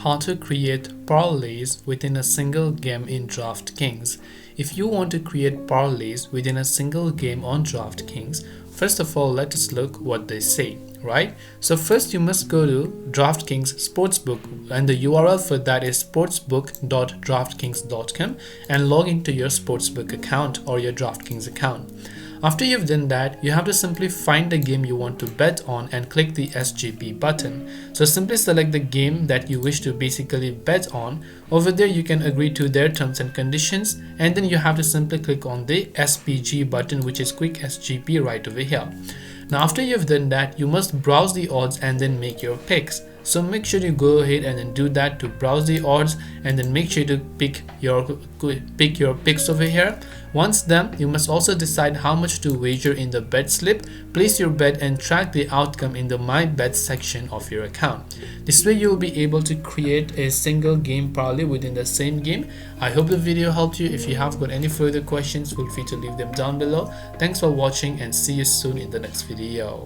how to create parlays within a single game in DraftKings. If you want to create parlays within a single game on DraftKings, first of all, let us look what they say, right? So first you must go to DraftKings Sportsbook, and the URL for that is sportsbook.draftkings.com, and log into your Sportsbook account or your DraftKings account. After you've done that, you have to simply find the game you want to bet on and click the SGP button. So simply select the game that you wish to basically bet on. Over there you can agree to their terms and conditions, and then you have to simply click on the SPG button, which is Quick SGP, right over here. Now after you've done that, you must browse the odds and then make your picks. So make sure you go ahead and then do that to browse the odds, and then make sure to pick your picks over here. Once done, you must also decide how much to wager in the bet slip, place your bet and track the outcome in the My Bet section of your account. This way you will be able to create a single game parlay within the same game. I hope the video helped you. If you have got any further questions, feel free to leave them down below. Thanks for watching and see you soon in the next video.